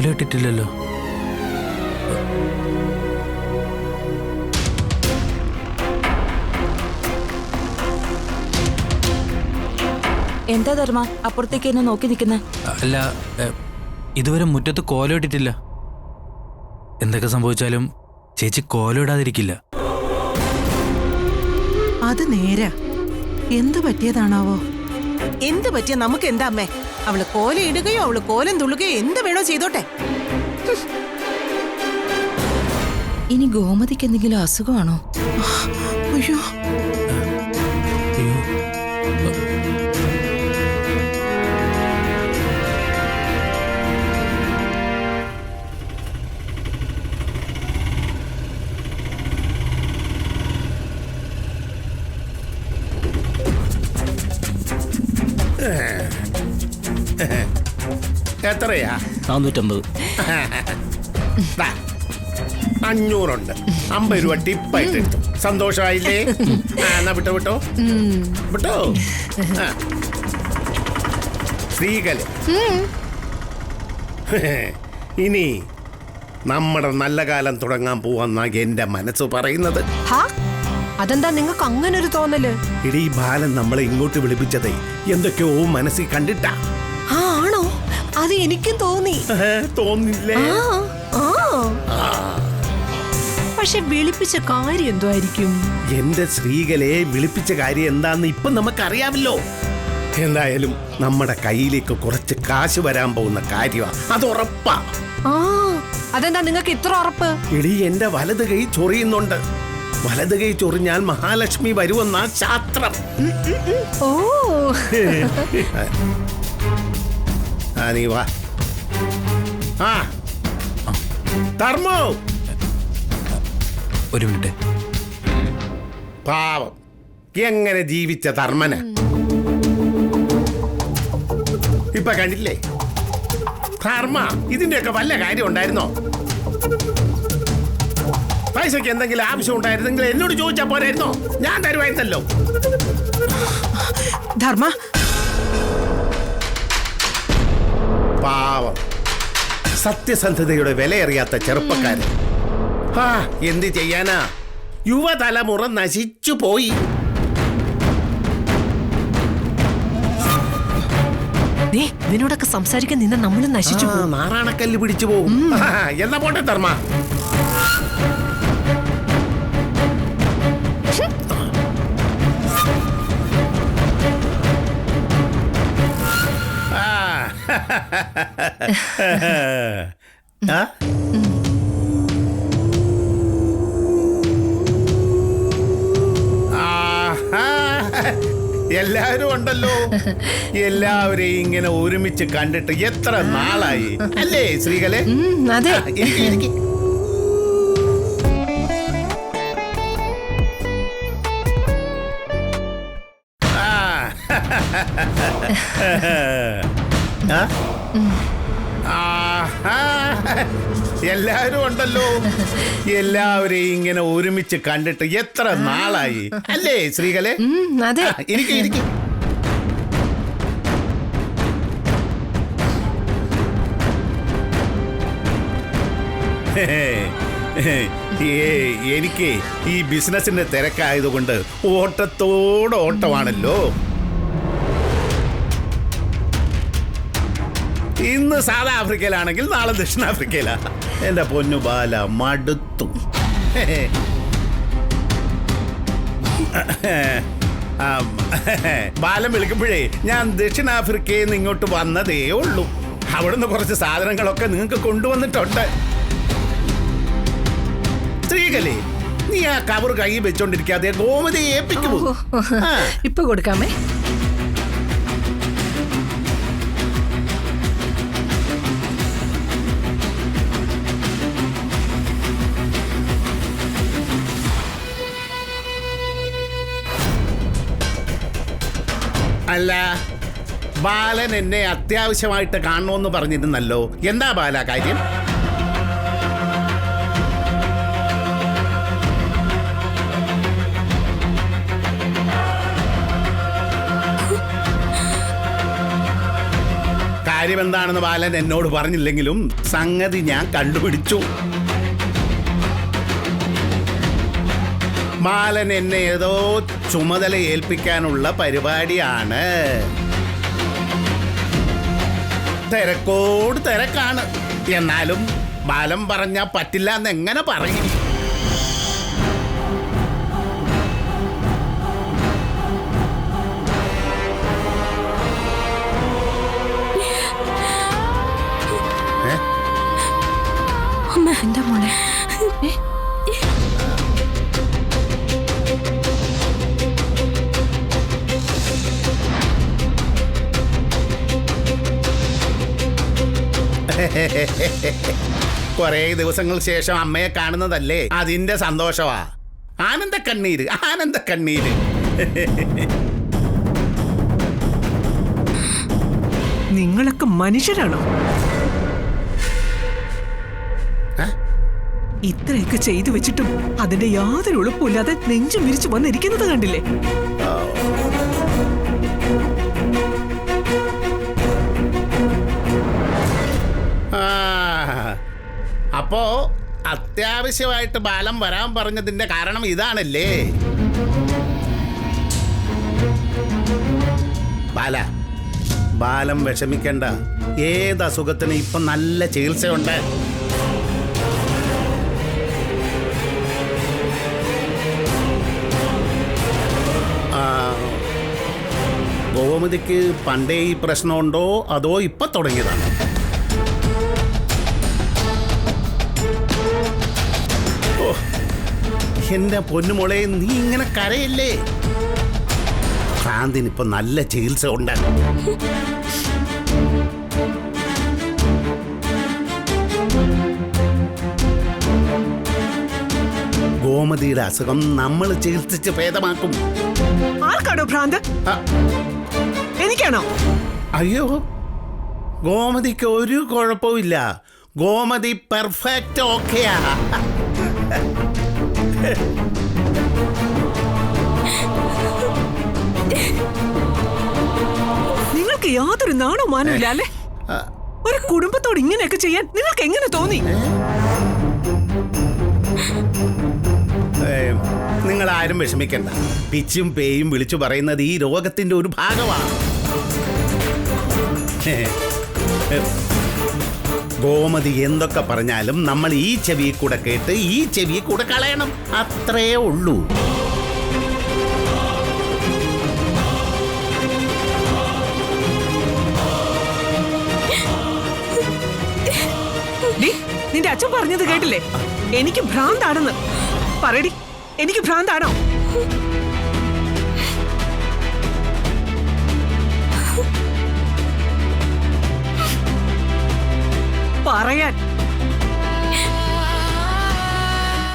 കോലയിട്ടിട്ടില്ലല്ലോ. എന്താ ധർമ്മ അപ്പുറത്തേക്ക് എന്നെ നോക്കി നിൽക്കുന്ന? അല്ല, ഇതുവരെ മുറ്റത്ത് കോലയിട്ടിട്ടില്ല. എന്തൊക്കെ സംഭവിച്ചാലും ചേച്ചി കോലയിടാതിരിക്കില്ല. അത് നേരാ. എന്ത് പറ്റിയതാണാവോ? എന്ത് പറ്റിയ നമുക്ക് എന്താ അമ്മേ? അവള് കോല ഇടുകയോ അവള് കോലം തുള്ളുകയോ എന്ത് വേണോ ചെയ്തോട്ടെ. ഇനി ഗോമതിക്ക് എന്തെങ്കിലും അസുഖമാണോ? അയ്യോ, അയ്യോ, എത്രയാ? 450. 500 50 രൂപ ടിപ്പായിട്ട് എടുത്തു. സന്തോഷമായില്ലേ? എന്നാ വിട്ടോ വിട്ടോ വിട്ടോ. സ്ത്രീകളെ, ഇനി നമ്മുടെ നല്ല കാലം തുടങ്ങാൻ പോവാന്ന എന്റെ മനസ്സ് പറയുന്നത്. അതെന്താ നിങ്ങൾക്ക് അങ്ങനെ ഒരു തോന്നല്? ഇടീ ബാലൻ നമ്മളെ ഇങ്ങോട്ട് വിളിപ്പിച്ചതേ എന്തൊക്കെയോ മനസ്സിൽ കണ്ടിട്ടാ. ആണോ? അത് എനിക്കും തോന്നി. തോന്നില്ലേ? പക്ഷെ വിളിപ്പിച്ച കാര്യം എന്തോ ആയിരിക്കും? എന്റെ സ്ത്രീകളെ വിളിപ്പിച്ച കാര്യം എന്താന്ന് ഇപ്പൊ നമുക്കറിയാമല്ലോ. എന്തായാലും നമ്മുടെ കയ്യിലേക്ക് കുറച്ച് കാശ് വരാൻ പോകുന്ന കാര്യമാണ്, അത് ഉറപ്പാ. അതെന്താ നിങ്ങൾക്ക് ഇത്ര ഉറപ്പ്? എടി, എന്റെ വലത് കൈ ചൊറിയുന്നുണ്ട്. വലത് കൈ ചൊറിഞ്ഞാൽ മഹാലക്ഷ്മി വരുമെന്ന ശാസ്ത്രം. ഓ, നീ വാ. ധർമ്മോ, ഒരു മിനിറ്റ്. പാവം എങ്ങനെ ജീവിച്ച ധർമ്മന ഇപ്പൊ കണ്ടില്ലേ? ധർമ്മ, ഇതിന്റെയൊക്കെ വല്ല കാര്യം ഉണ്ടായിരുന്നോ? പൈസക്ക് എന്തെങ്കിലും ആവശ്യം ഉണ്ടായിരുന്നെങ്കിൽ എന്നോട് ചോദിച്ചാ പോരായിരുന്നോ? ഞാൻ തരുമായിരുന്നല്ലോ. ധർമ്മ, പാവം സത്യസന്ധതയുടെ വിലയറിയാത്ത ചെറുപ്പക്കാരൻ. എന്ത് ചെയ്യാനാ, യുവതലമുറ നശിച്ചു പോയി. ഇവനോടൊക്കെ സംസാരിക്കാൻ നിന്ന് നമ്മൾ നശിച്ചു പോകും. നാറാണക്കല്ല് പിടിച്ചു പോകും. എന്നാ പോട്ടെ ധർമ്മ. എല്ലാവരും ഉണ്ടല്ലോ. എല്ലാവരെയും ഇങ്ങനെ ഒരുമിച്ച് കണ്ടിട്ട് എത്ര നാളായി അല്ലേ ശ്രീകലെ? അതെ. എല്ലാവരും ഉണ്ടല്ലോ. എല്ലാവരെയും ഇങ്ങനെ ഒരുമിച്ച് കണ്ടിട്ട് എത്ര നാളായി അല്ലേ ശ്രീകലെ? അതെ. ഇരിക്കും. എനിക്ക് ഈ ബിസിനസിന്റെ തിരക്കായതുകൊണ്ട് ഓട്ടത്തോടോട്ടമാണല്ലോ. ഇന്ന് സൗത്ത് ആഫ്രിക്കയിലാണെങ്കിൽ നാളെ ദക്ഷിണാഫ്രിക്കയിലാ. എന്റെ പൊന്നു ബാല, മടുത്തു. ബാലം വിളിക്കുമ്പോഴേ ഞാൻ ദക്ഷിണാഫ്രിക്കയിൽ നിന്ന് ഇങ്ങോട്ട് വന്നതേ ഉള്ളൂ. അവിടുന്ന് കുറച്ച് സാധനങ്ങളൊക്കെ നിങ്ങൾക്ക് കൊണ്ടുവന്നിട്ടുണ്ട്. സ്ത്രീകളെ, നീ ആ കവർ കൈ വെച്ചോണ്ടിരിക്കാതെ ഗോമതിയെ ഏൽപ്പിക്കുമോ? ഇപ്പൊ കൊടുക്കാമേ. അല്ല, ബാലൻ എന്നെ അത്യാവശ്യമായിട്ട് കാണണമെന്ന് പറഞ്ഞിരുന്നല്ലോ. എന്താ ബാല കാര്യം? കാര്യം എന്താണെന്ന് ബാലൻ എന്നോട് പറഞ്ഞില്ലെങ്കിലും സംഗതി ഞാൻ കണ്ടുപിടിച്ചു. ബാലൻ എന്നെ ഏതോ ചുമതല ഏൽപ്പിക്കാനുള്ള പരിപാടിയാണ്. തിരക്കോട് തിരക്കാണ്. എന്നാലും ബാലൻ പറഞ്ഞാ പറ്റില്ല എന്ന് എങ്ങനെ പറയും? എന്റെ മോളെ കുറേ ദിവസങ്ങൾക്ക് ശേഷം അമ്മയെ കാണുന്നതല്ലേ, അതിന്റെ സന്തോഷവാ. ആനന്ദ കണ്ണീര്, ആനന്ദ കണ്ണീര്. നിങ്ങളൊക്കെ മനുഷ്യരാണോ? ഇത്രയൊക്കെ ചെയ്തു വെച്ചിട്ടും അതിന്റെ യാതൊരു ഉളുപ്പില്ലാതെ നെഞ്ചും വിരിച്ചു വന്നിരിക്കുന്നത് കണ്ടില്ലേ? അപ്പോ അത്യാവശ്യമായിട്ട് ബാലൻ വരാൻ പറഞ്ഞതിന്റെ കാരണം ഇതാണല്ലേ? ബാലൻ വിഷമിക്കണ്ട. ഏത് അസുഖത്തിന് ഇപ്പൊ നല്ല ചികിത്സയുണ്ട്. ഗോമതിക്ക് പണ്ടേ ഈ പ്രശ്നമുണ്ടോ അതോ ഇപ്പൊ തുടങ്ങിയതാണ്? എന്റെ പൊന്നുമോളെ, നീ ഇങ്ങനെ കരയില്ലേ? ഭ്രാന്തിനിപ്പോ നല്ല ചികിത്സ ഉണ്ട്. ഗോമതിയുടെ അസുഖം നമ്മൾ ചികിത്സിച്ച് ഭേദമാക്കും. ആർക്കാണോ ഭ്രാന്ത്? എനിക്കാണോ? അയ്യോ, ഗോമതിക്ക് ഒരു കുഴപ്പമില്ല. ഗോമതി പെർഫെക്റ്റ് ഓക്കെയാ. നിങ്ങൾക്ക് യാതൊരു നാണോ മാനോ ഇല്ല അല്ലേ? ഒരു കുടുംബത്തോട് ഇങ്ങനെയൊക്കെ ചെയ്യാൻ നിങ്ങൾക്ക് എങ്ങനെ തോന്നി? നിങ്ങൾ ആരും വിഷമിക്കണ്ട. പിച്ചും പേയും വിളിച്ചു പറയുന്നത് ഈ രോഗത്തിന്റെ ഒരു ഭാഗമാണ്. ഗോമതി എന്തൊക്കെ പറഞ്ഞാലും നമ്മൾ ഈ ചെവി കൂടെ കേട്ട് ഈ ചെവി കൂടെ കളയണം. അത്രേ ഉള്ളൂ. നിന്റെ അച്ഛൻ പറഞ്ഞത് കേട്ടില്ലേ? എനിക്ക് ഭ്രാന്താണെന്ന്. പറയടി, എനിക്ക് ഭ്രാന്താണോ? പറയാൻ.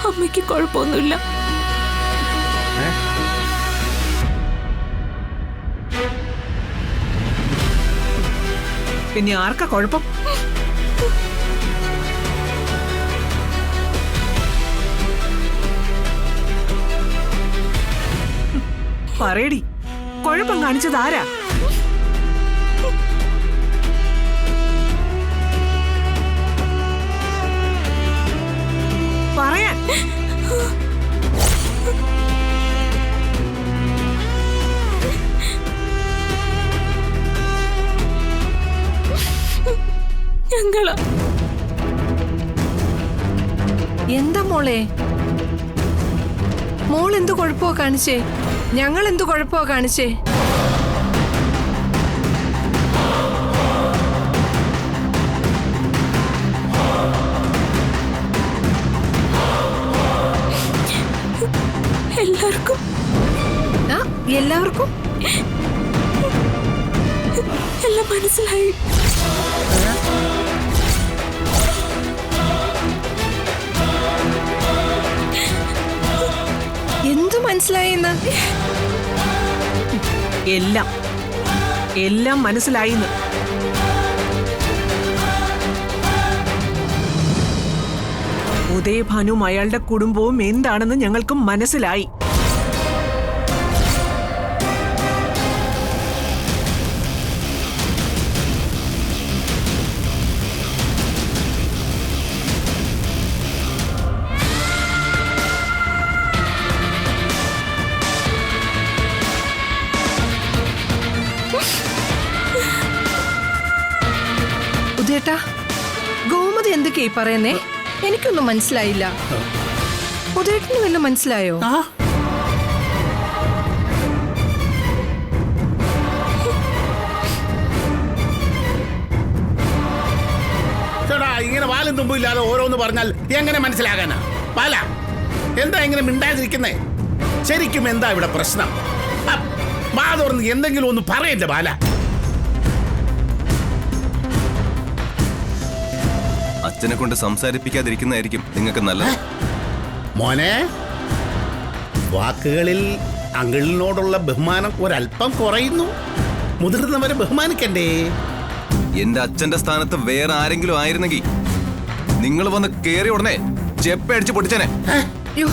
അമ്മയ്ക്ക് കുഴപ്പമൊന്നുമില്ല. പിന്നെ ആർക്കാ കുഴപ്പം? പറയടി, കുഴപ്പം കാണിച്ചത് ആരാ? പറയാൻ. ഞങ്ങളാ. എന്താ മോളെ? മോൾ എന്തു കുഴപ്പമോ കാണിച്ചേ? ഞങ്ങൾ എന്തു കുഴപ്പമോ കാണിച്ചേ? എല്ലാവർക്കും എല്ലാവർക്കും എല്ലാം മനസ്സിലായി. എന്തു മനസ്സിലായെന്ന്? എല്ലാം മനസ്സിലായിന്ന്. ഉദയഭാനുവും അയാളുടെ കുടുംബവും എന്താണെന്ന് ഞങ്ങൾക്ക് മനസ്സിലായി. എന്തൊക്കെ ഈ പറയുന്നേ? എനിക്കൊന്നും മനസ്സിലായില്ല. ഉദയേട്ടന് വല്ലതും മനസ്സിലായോ? ചേട്ടാ, ഇങ്ങനെ വാലും തുമ്പില്ലാതെ ഓരോന്ന് പറഞ്ഞാൽ എങ്ങനെ മനസ്സിലാകാനാ? ബാല, എന്താ ഇങ്ങനെ മിണ്ടാതിരിക്കുന്നേ? ശരിക്കും എന്താ ഇവിടെ പ്രശ്നം? വാ തുറന്ന് എന്തെങ്കിലും ഒന്ന് പറയല്ലേ ബാല? അച്ഛനെ കൊണ്ട് സംസാരിപ്പിക്കാതിരിക്കുന്നതായിരിക്കും നിങ്ങൾക്ക് നല്ലത്. മോനെ, വാക്കുകളിൽ അങ്കിളിനോടുള്ള ബഹുമാനം ഒരല്പം കുറയുന്നു. മുതിർന്നവരെ ബഹുമാനിക്കണ്ടേ? എന്റെ അച്ഛന്റെ സ്ഥാനത്ത് വേറെ ആരെങ്കിലും ആയിരുന്നെങ്കിൽ നിങ്ങൾ വന്ന് കേറിയ ഉടനെ ചെപ്പടിച്ച് പൊട്ടിച്ചനെ. അയ്യോ,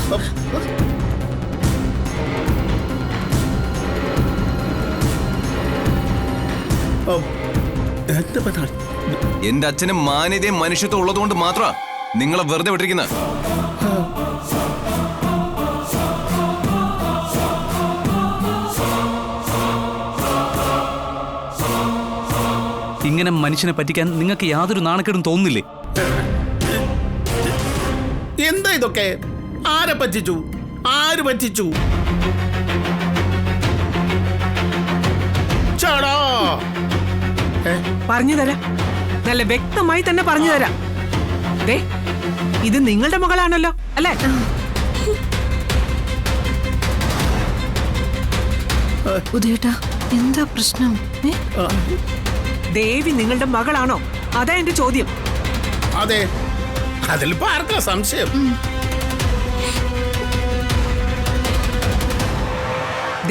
എന്റെ അച്ഛന് മാന്യതയും മനുഷ്യത്വം ഉള്ളതുകൊണ്ട് മാത്രമാണ് നിങ്ങളെ വെറുതെ വിട്ടിരിക്കുന്നത്. ഇങ്ങനെ മനുഷ്യനെ പറ്റിക്കാൻ നിങ്ങൾക്ക് യാതൊരു നാണക്കേടും തോന്നുന്നില്ലേ? എന്താ ഇതൊക്കെ? ആരെ പറ്റിച്ചു? ആര് പറ്റിച്ചു? ചേടാ, പറഞ്ഞു തരാം, നല്ല വ്യക്തമായി തന്നെ പറഞ്ഞു തരാം. ദേ, ഇത് നിങ്ങളുടെ മകളാണല്ലോ, അല്ലേ? ഉദയേട്ടാ, എന്താ പ്രശ്നം? ദേവി നിങ്ങളുടെ മകളാണോ? അതാ എന്റെ ചോദ്യം. അതെ, അതിലിപ്പോ ആർക്കാ സംശയം?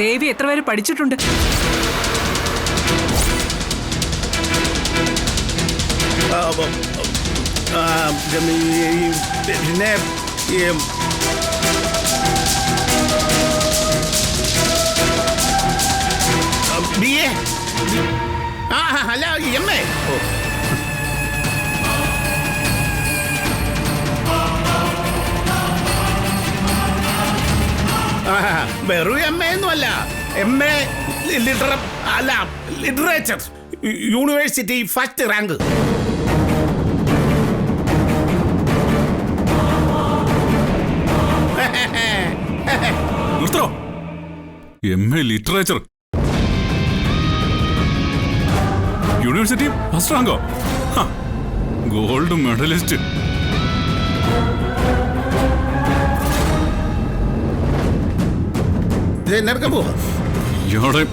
ദേവി എത്ര പേര് പഠിച്ചിട്ടുണ്ട്? പിന്നെ BA, അല്ല MA. വെറും MA ഒന്നുമല്ല, MA literature, university first rank. MA literature, university first റാങ്കോ? Gold medallist. ഇയാളെ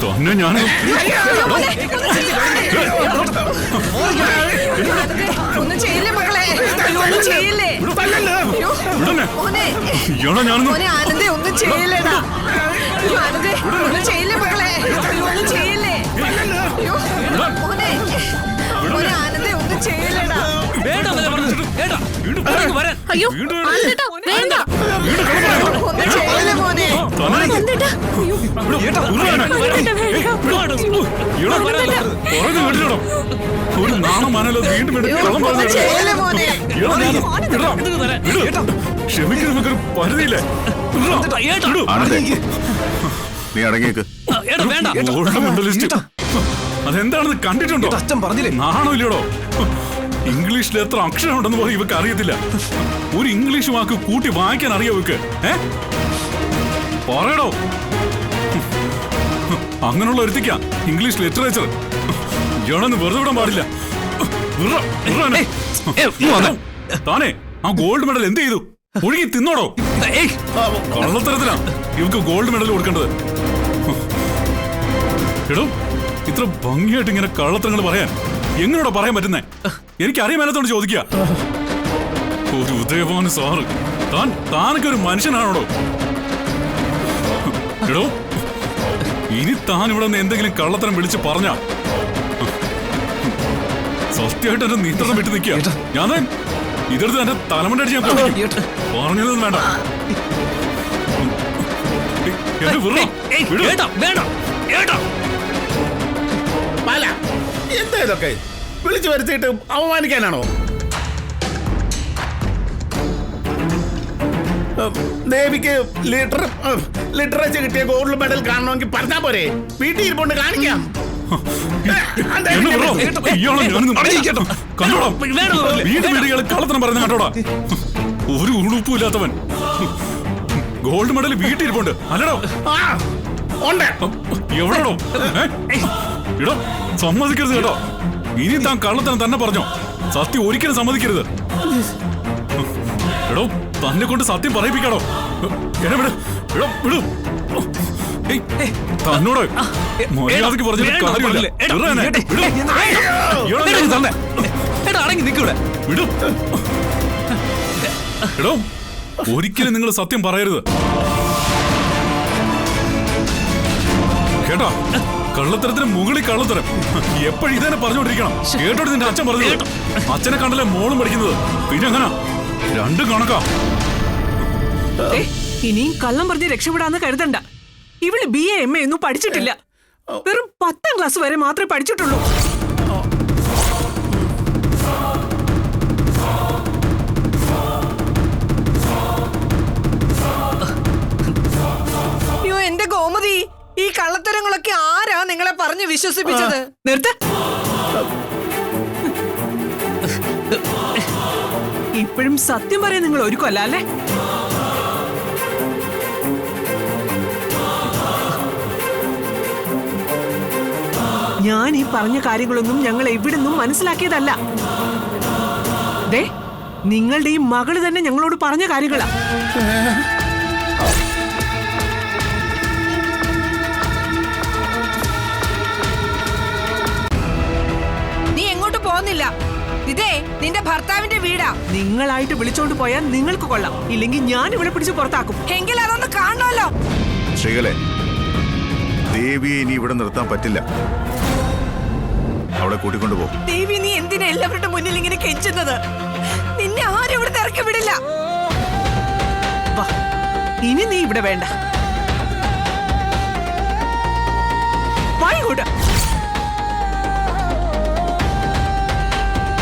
തന്നെ ഞാൻ ഒന്നും ചെയ്യില്ലേ മകളെ, ഒന്നും ചെയ്യില്ലേ. ഇയാളെ ഞാനൊന്നും മോനെ ആനന്ദേ, ഒന്നും ചെയ്യില്ലേടാ. ആനന്ദേ, ഒന്നും ചെയ്യില്ലേ മകളെ, ഒന്നും ചെയ്യില്ലേ. മോനെ, മോനെ ആനന്ദേ, ഒന്നും ചെയ്യില്ലേടാ. അയ്യോ ആനന്ദേട്ടാ, വേണ്ട, ഒന്നും ചെയ്യില്ലേ മോനെ. ഒരു നാണമാനല്ലോ വീണ്ടും ക്ഷമിക്കുന്ന നമുക്കൊരു പരിധിയില്ലേ? നീ അടങ്ങിയേക്ക്. ഗോൾഡ് മെഡലിസ്റ്റ് അതെന്താണെന്ന് കണ്ടിട്ടുണ്ടോ? അച്ഛൻ പറഞ്ഞില്ലേ? നാണോ ഇല്ലടോ? ഇംഗ്ലീഷിൽ എത്ര അക്ഷരം ഉണ്ടെന്ന് പോലും ഇവക്ക് അറിയത്തില്ല. ഒരു ഇംഗ്ലീഷ് വാക്ക് കൂട്ടി വായിക്കാൻ അറിയോ ഇവക്ക്? പറയടോ. അങ്ങനെയുള്ള ഒരുത്തിക്ക ഇംഗ്ലീഷ് ലിറ്ററേച്ചർ. ഇയാളൊന്ന് വെറുതെ വിടാൻ പാടില്ല. താനേ ആ ഗോൾഡ് മെഡൽ എന്ത് ചെയ്തു? ഒഴുകി തിന്നോടോ? കള്ളത്തരത്തിനാ ഇവക്ക് ഗോൾഡ് മെഡൽ കൊടുക്കേണ്ടത്. എടോ, ഇത്ര ഭംഗിയായിട്ട് ഇങ്ങനെ കള്ളത്തരങ്ങൾ പറയാൻ എങ്ങനെയോടെ പറയാൻ പറ്റുന്നേ? എനിക്കറിയാൻ മേലത്തോണ്ട് ചോദിക്കുക. ഒരു ഉദയഭാനു സാറ്, താനൊക്കെ ഒരു മനുഷ്യനാണോടോ? എടോ, ഇനി താൻ ഇവിടെ നിന്ന് എന്തെങ്കിലും കള്ളത്തരം വിളിച്ച് പറഞ്ഞ സത്യമായിട്ട് എന്റെ നിയന്ത്രണം വിട്ടു നിൽക്കുക. ഞാൻ ഇതെടുത്ത് എന്റെ തലമുണ്ടടിച്ച് ഞാൻ പറഞ്ഞതൊന്നും വേണ്ട. എന്താ ഇതൊക്കെ? വിളിച്ചു വരുത്തിയിട്ട് അവമാനിക്കാനാണോ? ദേവിക്ക് ലിറ്ററേച്ചർ കിട്ടിയ ഗോൾഡ് മെഡൽ കാണണമെങ്കിൽ പറഞ്ഞാ പോരെ? വീട്ടിൽ ഇരിപ്പുണ്ട്, കാണിക്കാം. എന്നെ വിടോ? ഇയാളെ ഞാനൊന്ന് കണ്ടോടാ. വീടുകൾ കള്ളത്തനം പറയുന്ന കണ്ടോടാ. ഒരു ഉളുപ്പും ഇല്ലാത്തവൻ. ഗോൾഡ് മെഡൽ വീട്ടിൽ ഇരിപ്പുണ്ട് അല്ലടോ? ആ, ഉണ്ട്. എവിടെടോ? ഇടോ, സമ്മതിക്കരുത് കേട്ടോ. ഇനി താൻ കള്ളത്തനം തന്നെ പറഞ്ഞോ. സത്യം ഒരിക്കലും സമ്മതിക്കരുത്. എടോ, തന്നെ കൊണ്ട് സത്യം പറയിപ്പിക്കാടോ. എന്നെ വിട്. എടോ, വിടൂ. തന്നോട് മര്യാദക്ക് പറഞ്ഞിട്ട് കാര്യമില്ല. അടങ്ങി നിൽക്കൂടെ. വിടൂ. എടോ, ഒരിക്കലും നിങ്ങൾ സത്യം പറയരുത് കേട്ടോ. കള്ളത്തരത്തിന് മുകളിൽ കള്ളത്തരം. എപ്പോഴും ഇതന്നെ പറഞ്ഞുകൊണ്ടിരിക്കണം. കേട്ടോട് നിന്റെ അച്ഛൻ പറഞ്ഞത്. അച്ഛനെ കണ്ടല്ലേ മോളും പഠിക്കുന്നത്. പിന്നെ എങ്ങനാ? രണ്ടും കണക്കാ. ഇനിയും കള്ളം പറഞ്ഞ് രക്ഷപ്പെടാന്ന് കരുതണ്ട. ഇവള് BA MA ഒന്നും പഠിച്ചിട്ടില്ല. വെറും 10ാം ക്ലാസ് വരെ മാത്രമേ പഠിച്ചിട്ടുള്ളൂ. അയ്യോ എന്റെ ഗോമതി, ഈ കള്ളത്തരങ്ങളൊക്കെ ആരാ നിങ്ങളെ പറഞ്ഞു വിശ്വസിപ്പിച്ചത്? നിർത്ത്. ഇപ്പോഴും സത്യം പറയാൻ നിങ്ങൾ ഒരുക്കല്ല അല്ലേ? ഞാൻ ഈ പറഞ്ഞ കാര്യങ്ങളൊന്നും ഞങ്ങൾ എവിടുന്നും മനസ്സിലാക്കിയതല്ല. ദേ, നിങ്ങളുടെ ഈ മകള് തന്നെ ഞങ്ങളോട് പറഞ്ഞ കാര്യങ്ങളാ. നീ എങ്ങോട്ട് പോകുന്നില്ല. ഇതേ നിന്റെ ഭർത്താവിന്റെ വീടാ. നിങ്ങളായിട്ട് വിളിച്ചോണ്ട് പോയാൽ നിങ്ങൾക്ക് കൊള്ളാം. ഇല്ലെങ്കിൽ ഞാൻ ഇവിടെ പിടിച്ച് പുറത്താക്കും. എങ്കിൽ അതൊന്ന് കാണണമല്ലോ. ശ്രീകലെ, ദേവിയെ ഇനി ഇവിടെ നിർത്താൻ പറ്റില്ല. അവളെ കൂട്ടിക്കൊണ്ടു പോകും. ദേവി, നീ എന്തിനാ എല്ലാവരുടെ മുന്നിൽ ഇങ്ങനെ കെഞ്ചുന്നത്? നിന്നെ ആരും ഇവിടെ ഇറക്കി വിടില്ല. വാ, ഇനി നീ ഇവിടെ വേണ്ട. വാ ഇങ്ങോട്ട്.